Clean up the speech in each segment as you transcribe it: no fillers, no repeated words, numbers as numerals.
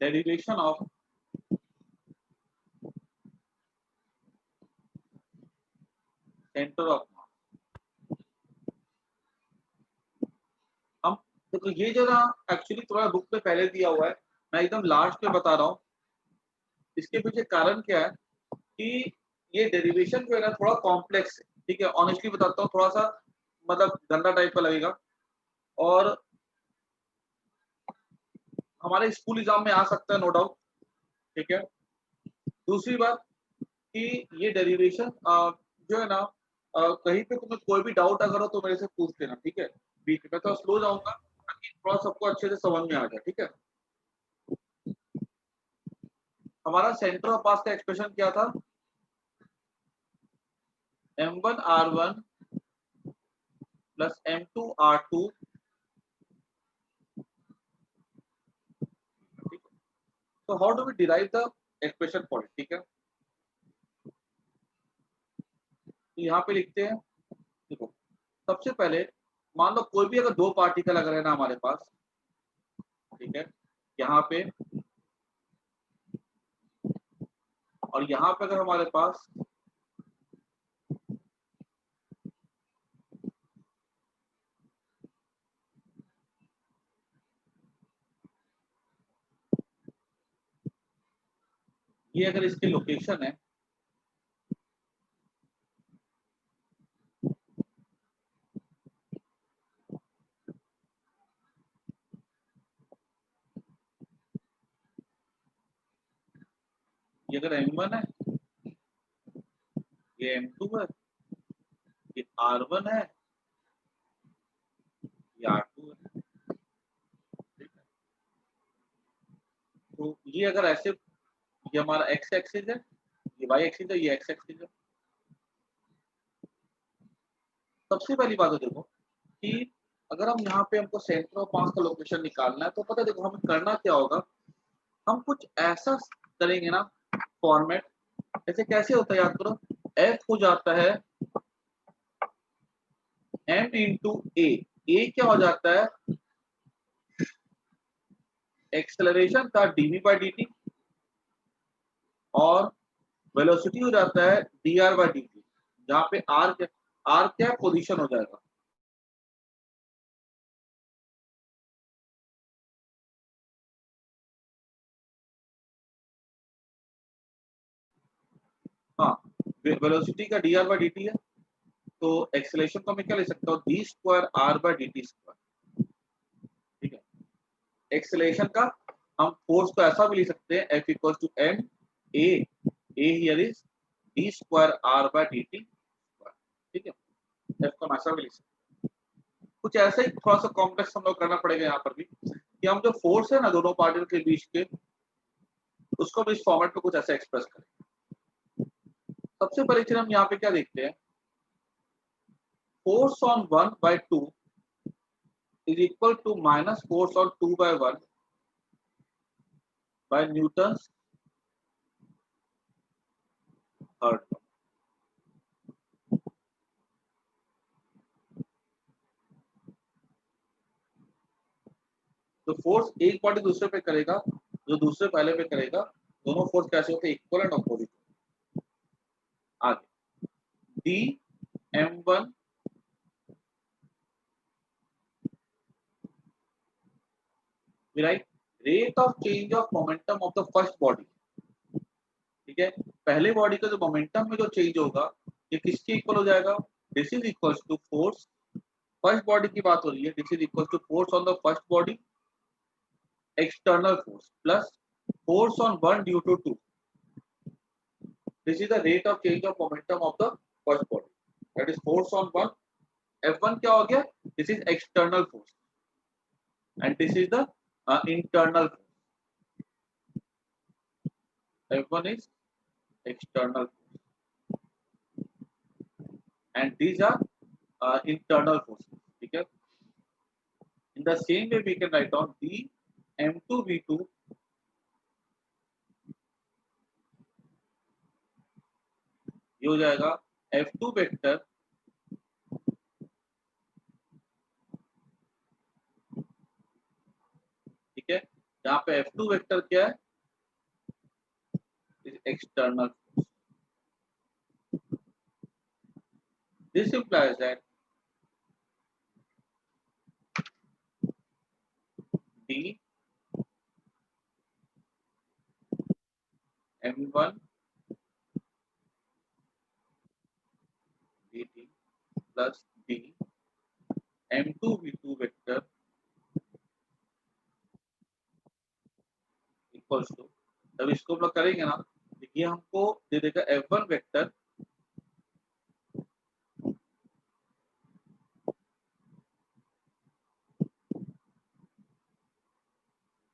Derivation of centre of मास। हम देखो ये जो ना एक्चुअली थोड़ा बुक पे पहले दिया हुआ है, मैं एकदम लास्ट में बता रहा हूँ। इसके पीछे कारण क्या है कि ये डेरिवेशन जो है ना थोड़ा कॉम्प्लेक्स है, ठीक है। ऑनेस्टली बताता हूँ, थोड़ा सा मतलब गंदा टाइप का लगेगा और हमारे स्कूल एग्जाम में आ सकता है, नो डाउट, ठीक है। दूसरी बात कि ये डेरिवेशन जो है ना कहीं पे तुम्हें कोई भी डाउट अगर हो तो मेरे से पूछ लेना, ठीक है। बीच में तो स्लो जाऊंगा ताकि थोड़ा सबको अच्छे से समझ में आ जाए, ठीक है। हमारा सेंटर ऑफ मास का एक्सप्रेशन क्या था, m1r1 प्लस m2r2, ठीक है। तो how do we derive the expression for it, ठीक है। तो यहाँ पे लिखते हैं, देखो सबसे पहले मान लो कोई भी अगर दो पार्टिकल अगर है ना हमारे पास, ठीक है, यहाँ पे और यहाँ पे अगर हमारे पास ये अगर इसकी लोकेशन है, ये अगर m1 है, ये m2 है, ये r1 है, ये r2 है, ठीक है। तो ये अगर ऐसे, ये हमारा x एक्सिस है, ये y एक्सिस है, ये x एक्सिस है। सबसे पहली बात तो देखो कि अगर हम यहाँ पे हमको सेंटर ऑफ मास का लोकेशन निकालना है तो पता है देखो हमें करना क्या होगा, हम कुछ ऐसा करेंगे ना फॉर्मेट, जैसे कैसे होता है याद करो, F हो जाता है m इंटू ए क्या हो जाता है एक्सेलरेशन का dv बाई dt, और वेलोसिटी हो जाता है dr बाई dt, जहाँ पे r क्या पोजीशन हो जाएगा। हाँ, वेलोसिटी का dr बाई dt है, तो एक्सेलरेशन को मैं क्या ले सकता हूँ, d square r by dt square, ठीक है। एक्सेलरेशन का हम फोर्स को ऐसा भी लिख सकते हैं, F equal to m a here is d square r by dt square, ठीक है। F को हम ऐसा भी लिख सकते हैं। कुछ ऐसा ही थोड़ा सा कॉम्प्लेक्स हम लोग करना पड़ेगा यहाँ पर भी, कि हम जो फोर्स है ना दोनों पार्टियों के बीच के, उसको हम इस फॉर्मेट में कुछ ऐसा एक्सप्रेस करें। सबसे पहले चीज हम यहाँ पे क्या देखते हैं, force on 1 by 2 is equal to minus force on 2 by 1 by Newton's third law। तो फोर्स एक बॉडी दूसरे पे करेगा, जो दूसरे पहले पे करेगा, दोनों फोर्स कैसे होते हैं, इक्वल एंड अपोजिट। आगे D m1 right rate of change of momentum of the first body, ठीक है। पहले बॉडी का जो मोमेंटम में जो चेंज होगा ये किसके इक्वल हो जाएगा, this is equal to force, first body की बात हो रही है, this is equal to force on the first body external force plus force on 1 due to 2, this is the rate of change of momentum of the first body, that is force on 1, f1 क्या हो गया, this is external force and this is the internal force, f1 is external force and these are internal forces, ठीक है। in the same way we can write down d m2 v2 ये हो जाएगा f2 vector, ठीक है, यहाँ पे F2 vector क्या है, external force. This implies that D M1 dt plus D M2 V2 vector equals to, जब इसको हम लोग करेंगे ना, ये हमको दे देगा F1 वेक्टर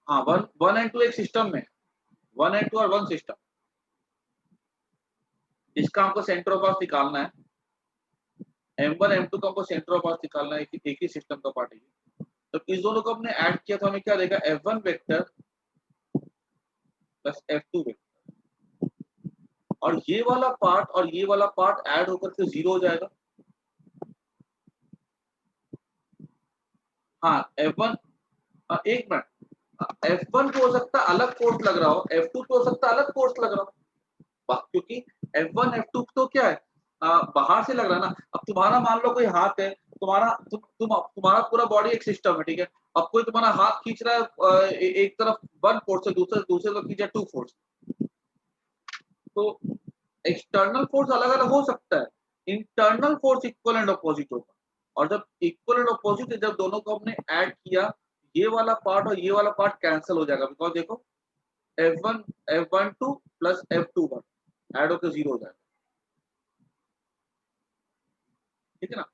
हाँ वन एंड टू एक सिस्टम में, वन एंड टू और वन सिस्टम, इसका हमको सेंटर ऑफ मास निकालना है। M1 M2 का हमको सेंटर ऑफ मास निकालना है, एक ही सिस्टम का पार्ट है। तो इस दोनों को हमने ऐड किया तो हमें क्या देगा, F1 vector plus F2 vector, और ये वाला पार्ट और ये वाला पार्ट ऐड होकर के 0 हो जाएगा। हाँ F1, एक मिनट, F1 को हो सकता है अलग फोर्स लग रहा हो, F2 को हो सकता है अलग फोर्स लग रहा हो, क्योंकि F1 F2 तो क्या है, बाहर से लग रहा है ना। अब तुम्हारा मान लो कोई हाथ है, तुम्हारा पूरा बॉडी एक सिस्टम है, ठीक है। अब कोई तुम्हारा हाथ खींच रहा है एक तरफ वन फोर्स से, दूसरे दूसरे तरफ खींचा टू फोर्स, तो एक्सटर्नल फोर्स अलग अलग हो सकता है, internal force equal and opposite होगा। और जब इक्वल एंड अपोजिट है, जब दोनों को हमने ऐड किया, ये वाला पार्ट और ये वाला पार्ट कैंसिल हो जाएगा, बिकॉज देखो F1 F12 plus F21 add होकर 0 हो जाएगा, ठीक है ना।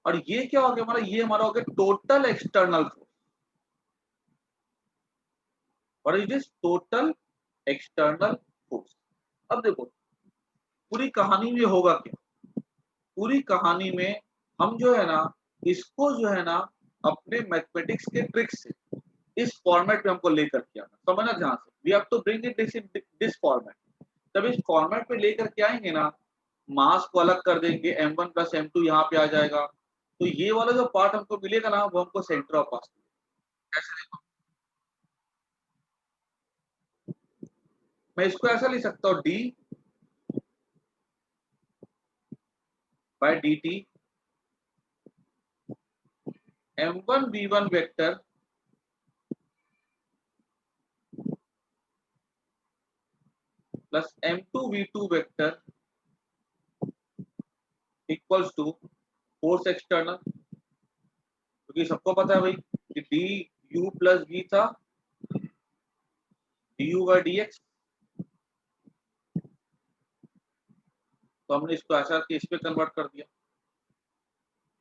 और ये क्या हो गया हमारा, ये हमारा हो गया total external force. What is this, total external force. अब देखो पूरी कहानी में होगा क्या, पूरी कहानी में हम जो है ना, इसको जो है ना अपने मैथमेटिक्स के ट्रिक से इस फॉर्मेट में हमको लेकर के आना, समझना ध्यान से, we have to bring it this format. जब इस फॉर्मेट में लेकर के आएंगे ना, मास को अलग कर देंगे, M1 प्लस M2 यहाँ पे आ जाएगा, तो ये वाला जो पार्ट हमको मिलेगा ना, वो हमको सेंटर ऑफ मास मिलेगा। ऐसे देखो, मैं इसको ऐसा लिख सकता हूँ, D by dt M1 V1 vector plus M2 V2 vector equals to force external, क्योंकि सबको पता है भाई कि डी यू प्लस वी था, D U by D X, तो हमने इसको ऐसा कि इस पे कन्वर्ट कर दिया,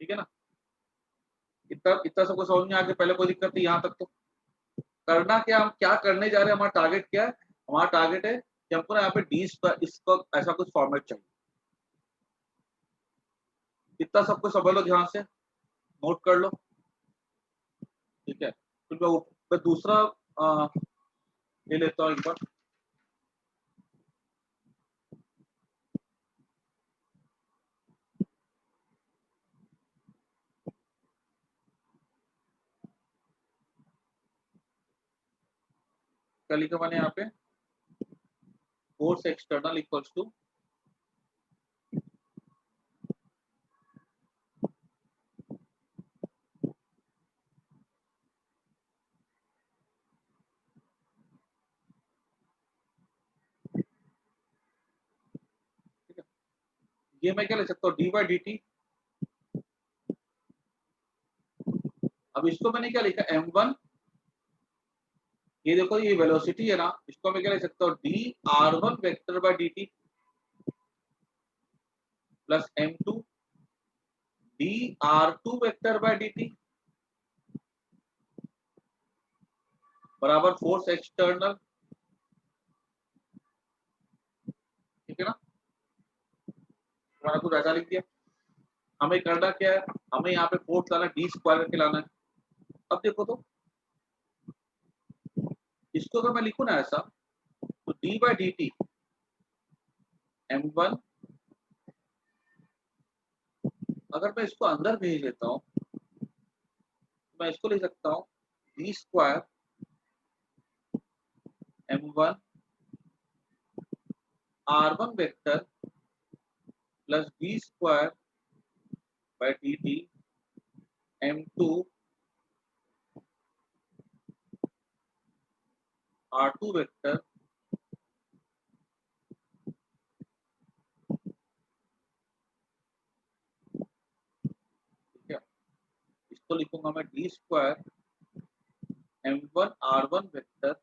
ठीक है ना। इतना इतना सबको समझ में आ गया, पहले कोई दिक्कत नहीं यहाँ तक। तो करना क्या, हम क्या करने जा रहे हैं, हमारा टारगेट क्या है, हमारा टारगेट है कि हमको ना यहाँ पे डी इसका ऐसा कुछ फॉर्मेट चाहिए। इतना सबको समझ लो, ध्यान से नोट कर लो, ठीक है। फिर मैं दूसरा ले लेता हूँ एक बार। क्या लिखा मैंने यहाँ पे, फोर्स एक्सटर्नल इक्वल्स टू, ये मैं क्या ले सकता हूँ, डी बाई डी टी। अब इसको मैंने क्या लिखा, M1, ये देखो ये वेलोसिटी है ना, इसको मैं क्या लिख सकता हूँ, D R1 vector by D T plus M2 D R2 vector by D T बराबर फोर्स एक्सटर्नल, ठीक है ना। हमारा कुछ ऐसा लिख दिया। हमें करना क्या है, हमें यहाँ पे फोर्स लाना, डी स्क्वायर करके लाना है। अब देखो तो इसको अगर मैं लिखूं ना ऐसा, तो D by D T M1, अगर मैं इसको अंदर भेज देता हूँ, मैं इसको लिख सकता हूँ D square m1 r1 vector plus b square by dt m2 r2 vector ठीक है। इसको लिखूंगा मैं D square m1 r1 vector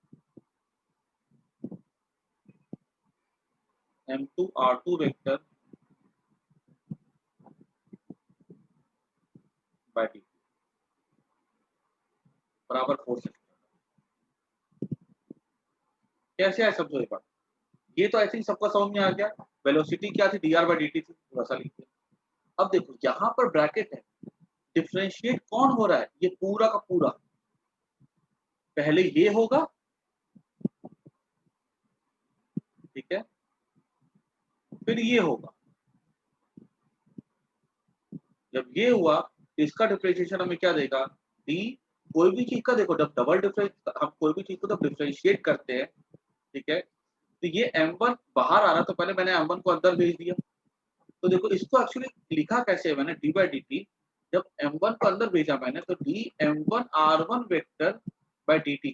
m2 r2 vector by dt बराबर 4 कैसे है समझो एक बार। ये तो आई थिंक सबका समझ में आ गया। वेलोसिटी क्या थी dr बाय dt थी, वैसा लिखते हैं। अब देखो यहाँ पर ब्रैकेट है, डिफरेंशिएट कौन हो रहा है, ये पूरा का पूरा। पहले ये होगा, ठीक है, फिर ये होगा। जब ये हुआ तो इसका डिफरेंशिएशन हमें क्या देगा, डी। कोई भी चीज का देखो, जब डबल डिफरेंस, हम कोई भी चीज को जब डिफरेंशिएट करते हैं, ठीक है, तो ये m1 बाहर आ रहा, तो पहले मैंने m1 को अंदर भेज दिया। तो देखो इसको एक्चुअली लिखा कैसे है मैंने, डी बाई डी टी। जब m1 को अंदर भेजा मैंने, तो D m1 r1 vector by dt।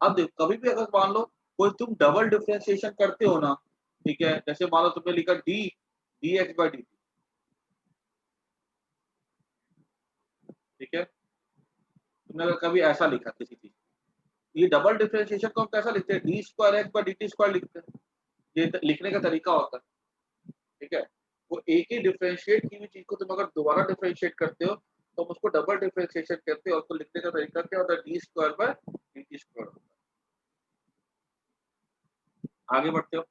अब देखो कभी भी अगर मान लो कोई तुम डबल डिफरेंशिएशन करते हो ना, ठीक है, जैसे मान लो तुमने लिखा D D x by D, ठीक है, तुमने अगर कभी ऐसा लिखा किसी चीज, ये डबल डिफरेंशिएशन को हम कैसा लिखते हैं, D square x by D T square लिखते हैं। ये लिखने का तरीका होता है, ठीक है। वो एक ही डिफरेंशिएट की हुई चीज को तुम अगर दोबारा डिफरेंशिएट करते हो तो हम उसको डबल डिफरेंशिएशन कहते हैं, और उसको लिखने का तरीका क्या होता है, D square by D T square होता है। आगे बढ़ते हो।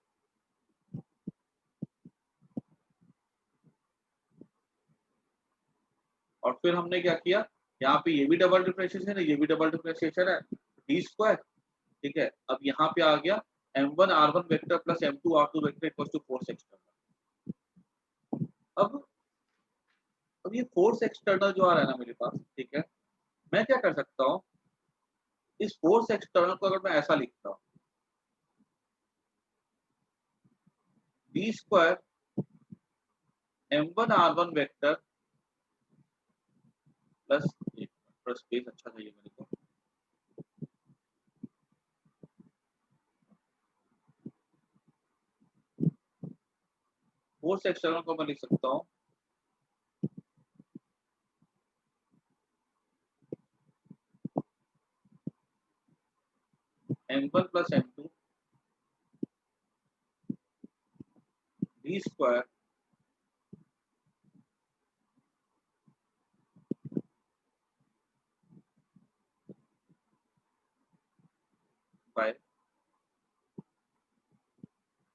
और फिर हमने क्या किया, यहाँ पे ये भी डबल डिफरेंशिएशन है, ये भी डबल डिफरेंशिएशन है, डी स्क्वायर, ठीक है। अब यहाँ पे आ गया m1 r1 vector plus m2 r2 vector equal to force external. अब अब ये फोर्स एक्सटर्नल जो आ रहा है ना मेरे पास, ठीक है, मैं क्या कर सकता हूँ, इस फोर्स एक्सटर्नल को अगर मैं ऐसा लिखता हूँ, D square m1 r1 vector plus, space अच्छा चाहिए मेरे को, फोर्स एक्सटर्नल को मैं लिख सकता हूँ m1 plus m2 D square by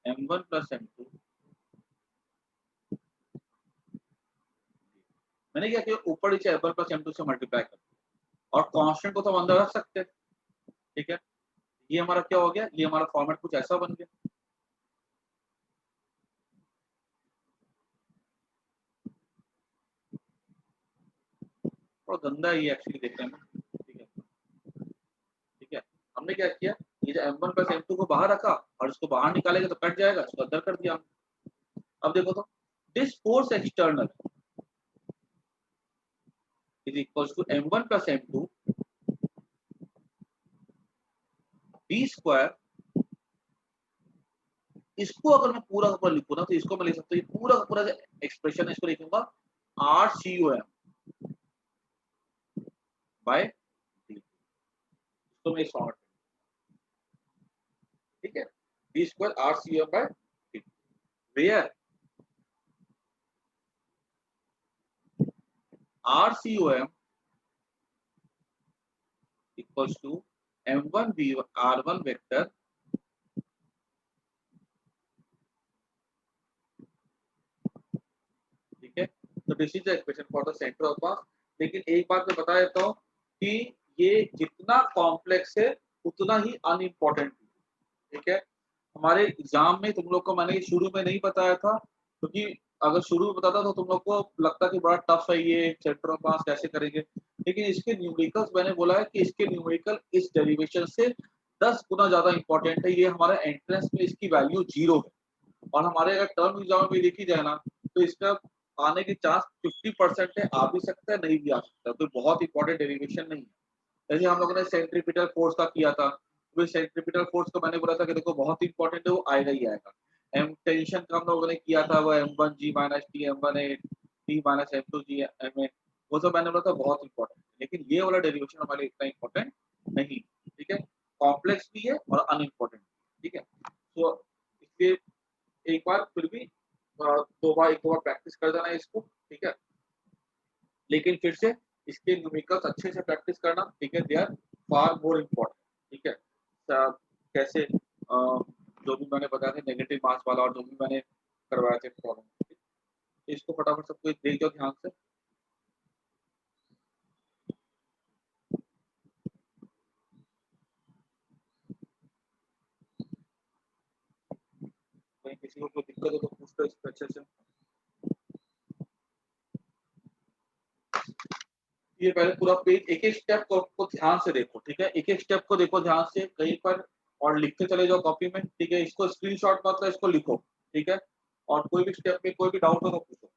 m1 plus m2। मैंने क्या किया, ऊपर नीचे m1 प्लस m2 से मल्टीप्लाई कर दिया, और कांस्टेंट को तो हम अंदर रख सकते हैं, ठीक है। ये हमारा क्या हो गया, ये हमारा फॉर्मेट कुछ ऐसा बन गया। और गंदा है ये एक्चुअली देखने में, ठीक है, ठीक है। हमने क्या किया, ये जो m1 प्लस m2 को बाहर रखा, और इसको बाहर निकालेगा तो कट जाएगा, इसको अंदर कर दिया। अब देखो तो this force external is equals to m1 plus m2 D square. इसको अगर मैं पूरा का पूरा लिखूं ना, तो इसको मैं लिख सकता हूँ, ये पूरा का पूरा एक्सप्रेशन है, इसको लिखूंगा R C O M by D. इसको मैं सॉल्व, ठीक है, D square R C O M by D, where R C O M equals to m1 v r1 vector ठीक है। तो this is the expression for the centre of mass. लेकिन एक बात मैं बता देता हूँ कि ये जितना कॉम्प्लेक्स है उतना ही अनइम्पोर्टेंट, ठीक है। हमारे एग्जाम में तुम लोग को मैंने शुरू में नहीं बताया था, क्योंकि अगर शुरू में बताता तो तुम लोग को लगता कि बड़ा टफ है ये सेंटर ऑफ मास कैसे करेंगे। लेकिन इसके न्यूमेरिकल्स मैंने बोला है कि इसके न्यूमेरिकल इस डेरिवेशन से 10 गुना ज्यादा इंपॉर्टेंट है। ये हमारा एंट्रेंस में इसकी वैल्यू 0 है और हमारे अगर टर्म एग्जाम में देखी जाए ना तो इसका आने के चांस 50% है, आ भी सकता है नहीं भी आ सकता है। तो बहुत इंपॉर्टेंट डेरिवेशन नहीं है। जैसे हम लोगों ने सेंट्रीपिटल फोर्स का किया था, वो सेंट्रीपिटल फोर्स को मैंने बोला था कि देखो बहुत इंपॉर्टेंट है, वो आएगा ही आएगा। एम टेंशन का हम लोगों ने किया था, वो M1G minus T M1A T minus M2G M A, वो सब मैंने बोला था बहुत इंपॉर्टेंट है। लेकिन ये वाला डेरिवेशन हमारे लिए इतना इंपॉर्टेंट नहीं, ठीक है। कॉम्प्लेक्स भी है और अनइम्पोर्टेंट, ठीक है। तो इसलिए एक बार फिर भी एक दो बार प्रैक्टिस कर देना इसको, ठीक है। लेकिन फिर से इसके न्यूमेरिकल्स अच्छे से प्रैक्टिस करना, ठीक है। They are far more important, ठीक है। कैसे जो भी मैंने बताया था नेगेटिव मार्क्स वाला और जो भी मैंने करवाया थे प्रॉब्लम, इसको फटाफट सबको देख जाओ ध्यान से। कहीं किसी को कोई दिक्कत हो तो पूछ लो इसको अच्छे से। ये पहले पूरा पेज एक एक स्टेप को ध्यान से देखो, ठीक है। एक एक स्टेप को देखो ध्यान से कहीं पर और लिखते चले जाओ कॉपी में, ठीक है। इसको स्क्रीनशॉट मतलब इसको लिखो, ठीक है। और कोई भी स्टेप में कोई भी डाउट हो तो पूछो।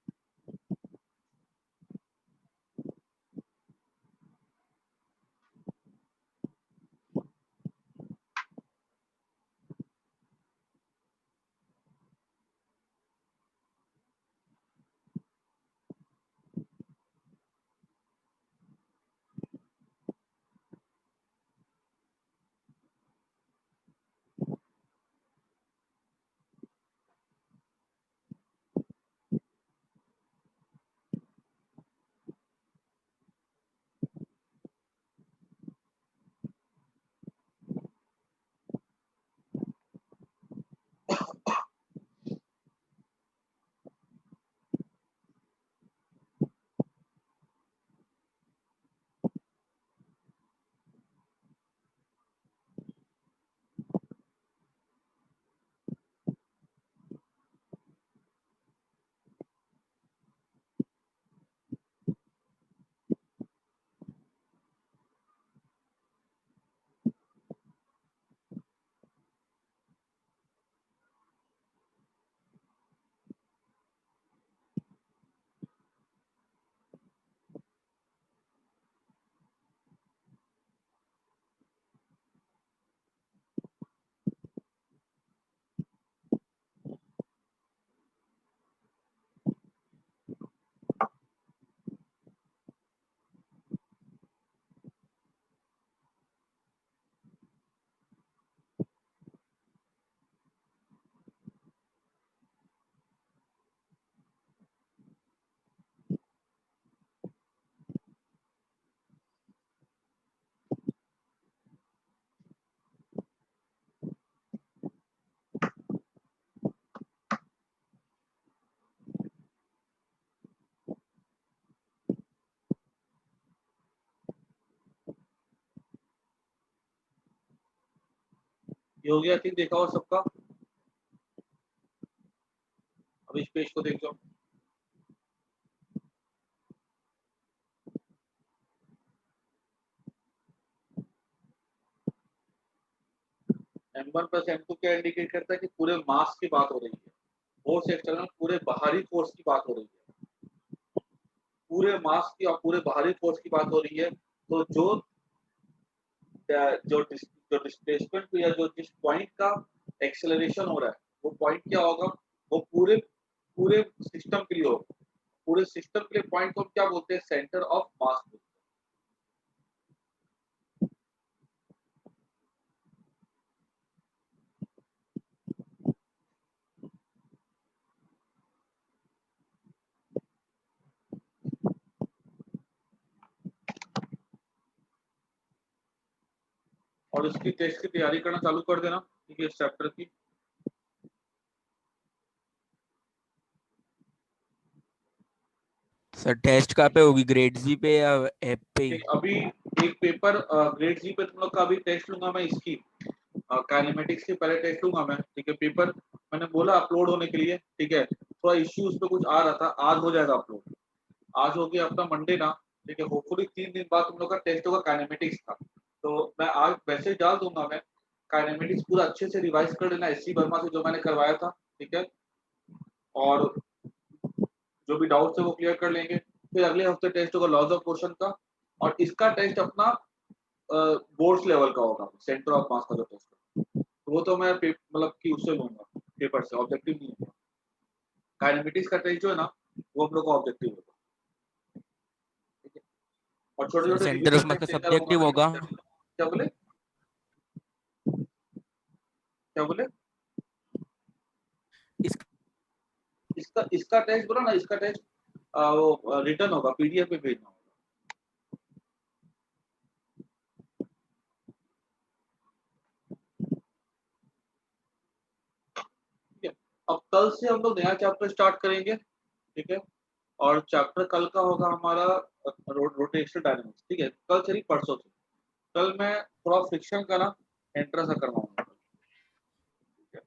ये हो गया, ठीक देखा हो सबका। अब इस पेज को देख जाओ। M1 प्लस M2 क्या इंडिकेट करता है कि पूरे मास की बात हो रही है। फोर्स एक्सटर्नल पूरे बाहरी फोर्स की बात हो रही है, पूरे मास की और पूरे बाहरी फोर्स की बात हो रही है। तो जो डिस्प्लेसमेंट या जो जिस पॉइंट का एक्सेलरेशन हो रहा है वो पॉइंट क्या होगा, वो पूरे पूरे सिस्टम के लिए होगा। पूरे सिस्टम के लिए पॉइंट को हम क्या बोलते हैं, सेंटर ऑफ मास बोलते हैं। और इसकी टेस्ट की तैयारी करना चालू कर देना, ठीक है, इस चैप्टर की। सर टेस्ट कहाँ पे होगी, ग्रेड जी पे या ऐप पे ही? अभी एक पेपर ग्रेड जी पे तुम लोग का अभी टेस्ट लूंगा मैं इसकी, काइनेमेटिक्स की पहले टेस्ट लूंगा मैं, ठीक है। पेपर मैंने बोला अपलोड होने के लिए, ठीक है। थोड़ा इश्यू उस पर कुछ आ रहा था, आज हो जाएगा अपलोड। आज हो गया अपना मंडे ना, ठीक है। होपफुली 3 दिन बाद तुम लोग का टेस्ट होगा काइनेमेटिक्स का, तो मैं आज वैसे ही डाल दूंगा। मैं काइनेमेटिक्स पूरा अच्छे से रिवाइज कर लेना एससी वर्मा से जो मैंने करवाया था, ठीक है। और जो भी डाउट्स है वो क्लियर कर लेंगे। फिर अगले हफ्ते टेस्ट होगा लॉज ऑफ मोशन का, और इसका टेस्ट अपना बोर्ड्स लेवल का होगा, सेंटर ऑफ मास का जो टेस्ट है, तो वो तो मैं मतलब कि उससे लूंगा पेपर से, ऑब्जेक्टिव नहीं होगा। काइनेमेटिक्स का टेस्ट जो है ना वो हम लोग का ऑब्जेक्टिव होगा, ठीक है। और छोटे सर छोटे सेंटर ऑफ रिवीजन मास का टेस्ट देता रहूंगा सब्जेक्टिव मैं होगा। रिवीजन। क्या बोले, क्या बोले? इस इसका इसका टेस्ट बोला ना, इसका टेस्ट वो रिटर्न होगा, पीडीएफ पे भेजना होगा। ठीक है। अब कल से हम लोग नया चैप्टर स्टार्ट करेंगे, ठीक है। और चैप्टर कल का होगा हमारा रोटेशनल डायनामिक्स, ठीक है। कल चलिए परसों से कल मैं थोड़ा फ्रिक्शन का ना एंट्रेंस करवाऊंगा, ठीक है।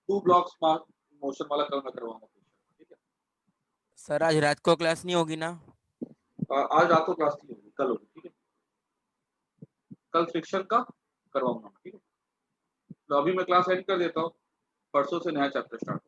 2 ब्लॉक्स मोशन वाला कल मैं करवाऊंगा, ठीक है। सर आज रात को क्लास नहीं होगी ना? आज रात को क्लास नहीं होगी, कल होगी, ठीक है। कल फ्रिक्शन का करवाऊंगा, ठीक है। तो अभी मैं क्लास एंड कर देता हूँ, परसों से नया चैप्टर स्टार्ट।